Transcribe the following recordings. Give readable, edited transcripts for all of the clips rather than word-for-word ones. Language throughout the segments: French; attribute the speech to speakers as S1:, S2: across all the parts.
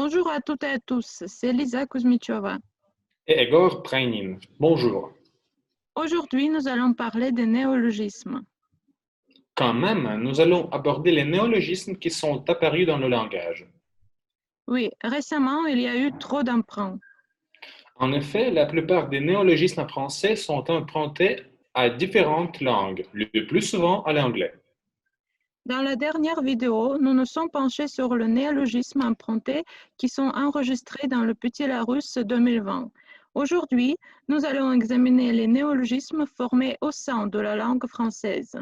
S1: Bonjour à toutes et à tous, c'est Lisa Kuzmichova.
S2: Et Egor Prainin. Bonjour.
S1: Aujourd'hui, nous allons parler des néologismes.
S2: Quand même, nous allons aborder les néologismes qui sont apparus dans le langage.
S1: Oui, récemment, il y a eu trop d'emprunts.
S2: En effet, la plupart des néologismes français sont empruntés à différentes langues, le plus souvent à l'anglais.
S1: Dans la dernière vidéo, nous nous sommes penchés sur le néologisme emprunté qui sont enregistrés dans le Petit Larousse 2020. Aujourd'hui, nous allons examiner les néologismes formés au sein de la langue française.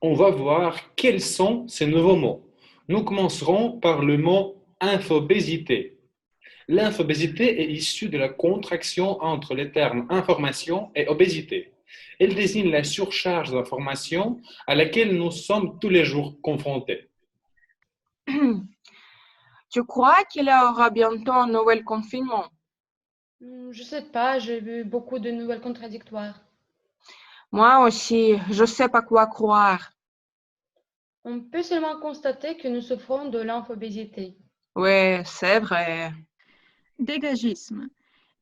S2: On va voir quels sont ces nouveaux mots. Nous commencerons par le mot infobésité. L'infobésité est issue de la contraction entre les termes information et obésité. Elle désigne la surcharge d'informations à laquelle nous sommes tous les jours confrontés.
S3: Tu crois qu'il y aura bientôt un nouvel confinement?
S4: Je sais pas, j'ai vu beaucoup de nouvelles contradictoires.
S3: Moi aussi, je sais pas quoi croire.
S4: On peut seulement constater que nous souffrons de l'infobésité.
S3: Oui, c'est vrai.
S1: Dégagisme.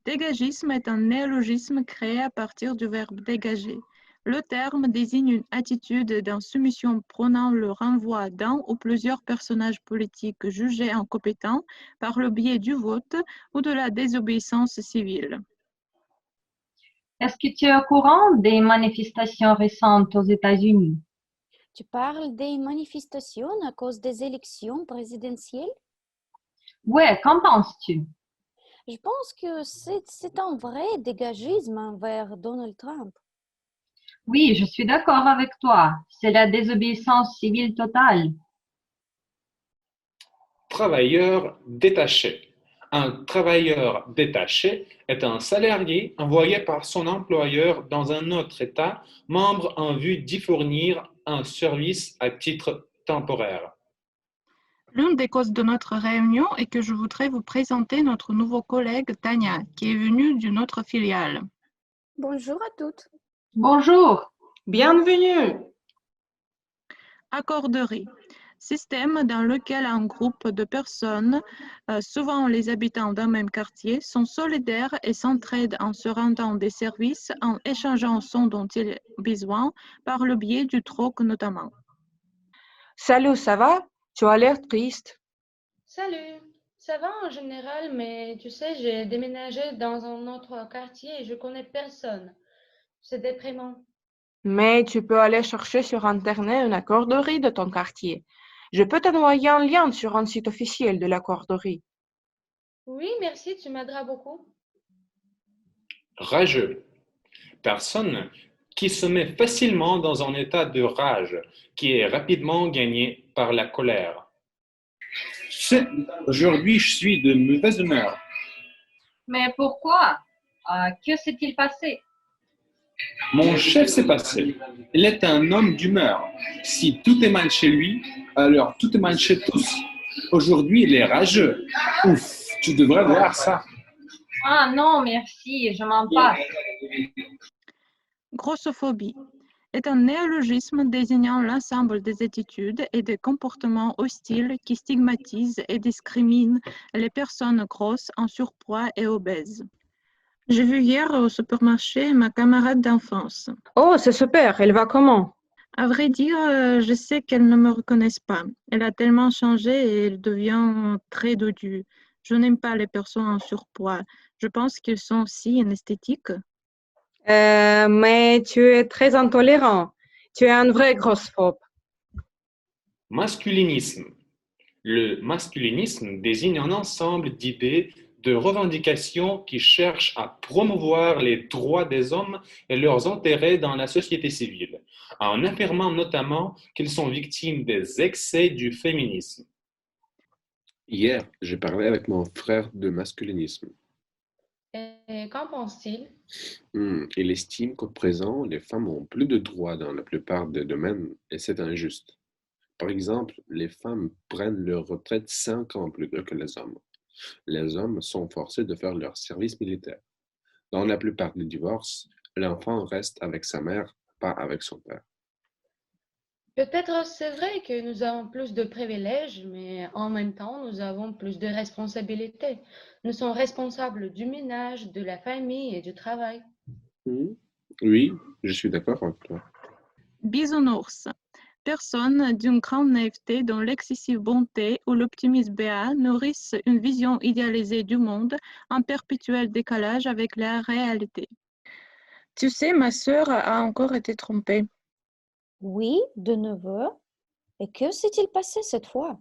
S1: Dégagisme est un néologisme créé à partir du verbe dégager. Le terme désigne une attitude d'insoumission prônant le renvoi d'un ou plusieurs personnages politiques jugés incompétents par le biais du vote ou de la désobéissance civile.
S5: Est-ce que tu es au courant des manifestations récentes aux États-Unis?
S6: Tu parles des manifestations à cause des élections présidentielles?
S5: Ouais, qu'en penses-tu?
S6: Je pense que c'est un vrai dégagisme envers Donald Trump.
S5: Oui, je suis d'accord avec toi. C'est la désobéissance civile totale.
S2: Travailleur détaché. Un travailleur détaché est un salarié envoyé par son employeur dans un autre État membre en vue d'y fournir un service à titre temporaire.
S1: L'une des causes de notre réunion est que je voudrais vous présenter notre nouveau collègue Tania, qui est venue d'une autre filiale.
S6: Bonjour à toutes.
S5: Bonjour.
S3: Bienvenue.
S1: Accorderie. Système dans lequel un groupe de personnes, souvent les habitants d'un même quartier, sont solidaires et s'entraident en se rendant des services, en échangeant ce dont ils ont besoin, par le biais du troc notamment.
S3: Salut, ça va? Tu as l'air triste.
S4: Salut, ça va en général, mais tu sais, j'ai déménagé dans un autre quartier et je connais personne. C'est déprimant.
S3: Mais tu peux aller chercher sur Internet une accorderie de ton quartier. Je peux t'envoyer un lien sur un site officiel de l'accorderie.
S4: Oui, merci, tu m'aideras beaucoup.
S2: Rageux. Personne qui se met facilement dans un état de rage qui est rapidement gagné par la colère.
S7: Tu sais, aujourd'hui, je suis de mauvaise humeur.
S5: Mais pourquoi? Que s'est-il passé?
S7: Mon chef s'est passé. Il est un homme d'humeur. Si tout est mal chez lui, alors tout est mal chez tous. Aujourd'hui, il est rageux. Ouf, tu devrais voir ça.
S5: Ah non, merci, je m'en passe.
S1: Grossophobie est un néologisme désignant l'ensemble des attitudes et des comportements hostiles qui stigmatisent et discriminent les personnes grosses, en surpoids et obèses. J'ai vu hier au supermarché ma camarade d'enfance.
S3: Oh, c'est super. Elle va comment?
S1: À vrai dire, je sais qu'elle ne me reconnaisse pas. Elle a tellement changé et elle devient très dodue. Je n'aime pas les personnes en surpoids. Je pense qu'ils sont aussi anesthétiques.
S3: Mais tu es très intolérant. Tu es un vrai grossophobe.
S2: Masculinisme. Le masculinisme désigne un ensemble d'idées, de revendications qui cherchent à promouvoir les droits des hommes et leurs intérêts dans la société civile, en affirmant notamment qu'ils sont victimes des excès du féminisme.
S8: Hier, j'ai parlé avec mon frère de masculinisme.
S4: Et qu'en pense-t-il?
S8: Il estime qu'au présent, les femmes ont plus de droits dans la plupart des domaines et c'est injuste. Par exemple, les femmes prennent leur retraite 5 ans plus tôt que les hommes. Les hommes sont forcés de faire leur service militaire. Dans la plupart des divorces, l'enfant reste avec sa mère, pas avec son père.
S4: Peut-être c'est vrai que nous avons plus de privilèges, mais en même temps, nous avons plus de responsabilités. Nous sommes responsables du ménage, de la famille et du travail.
S8: Hmm. Oui, je suis d'accord avec toi.
S1: Bisounours. Personnes d'une grande naïveté dont l'excessive bonté ou l'optimisme béat nourrissent une vision idéalisée du monde en perpétuel décalage avec la réalité. Tu sais, ma sœur a encore été trompée.
S6: Oui, de nouveau. Et que s'est-il passé cette fois?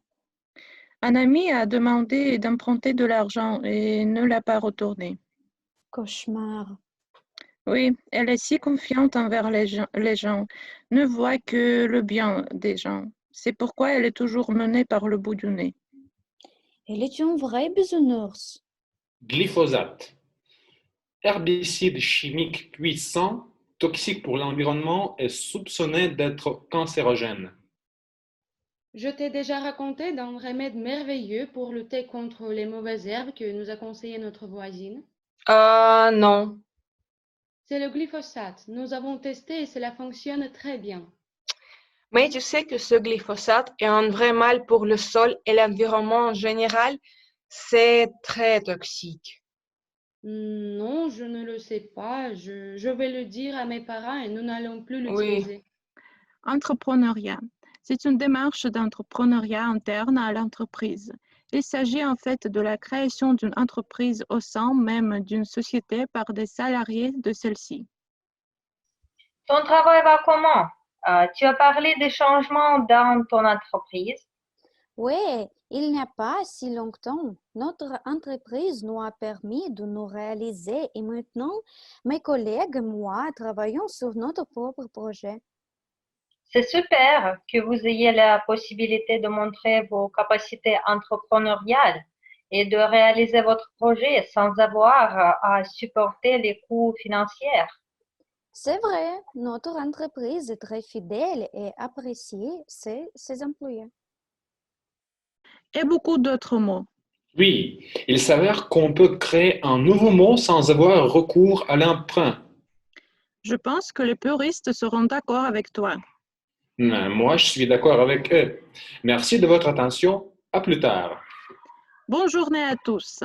S1: Un ami a demandé d'emprunter de l'argent et ne l'a pas retourné.
S6: Cauchemar.
S1: Oui, elle est si confiante envers les gens, ne voit que le bien des gens. C'est pourquoi elle est toujours menée par le bout du nez.
S6: Elle est une vraie bisounours.
S2: Glyphosate. Herbicide chimique puissant, toxique pour l'environnement et soupçonné d'être cancérogène.
S4: Je t'ai déjà raconté d'un remède merveilleux pour lutter contre les mauvaises herbes que nous a conseillé notre voisine.
S3: Ah non.
S4: C'est le glyphosate. Nous avons testé et cela fonctionne très bien.
S3: Mais tu sais que ce glyphosate est un vrai mal pour le sol et l'environnement en général. C'est très toxique.
S4: Non, je ne le sais pas. Je vais le dire à mes parents et nous n'allons plus
S3: Oui.
S4: l'utiliser.
S1: Entrepreneuriat. C'est une démarche d'entrepreneuriat interne à l'entreprise. Il s'agit en fait de la création d'une entreprise au sein même d'une société par des salariés de celle-ci.
S5: Ton travail va comment? Tu as parlé des changements dans ton entreprise.
S6: Oui, il n'y a pas si longtemps, notre entreprise nous a permis de nous réaliser et maintenant, mes collègues et moi travaillons sur notre propre projet.
S5: C'est super que vous ayez la possibilité de montrer vos capacités entrepreneuriales et de réaliser votre projet sans avoir à supporter les coûts financiers.
S6: C'est vrai, notre entreprise est très fidèle et apprécie ses employés.
S1: Et beaucoup d'autres mots.
S2: Oui, il s'avère qu'on peut créer un nouveau mot sans avoir recours à l'emprunt.
S1: Je pense que les puristes seront d'accord avec toi.
S2: Moi, je suis d'accord avec eux. Merci de votre attention. À plus tard.
S1: Bonne journée à tous.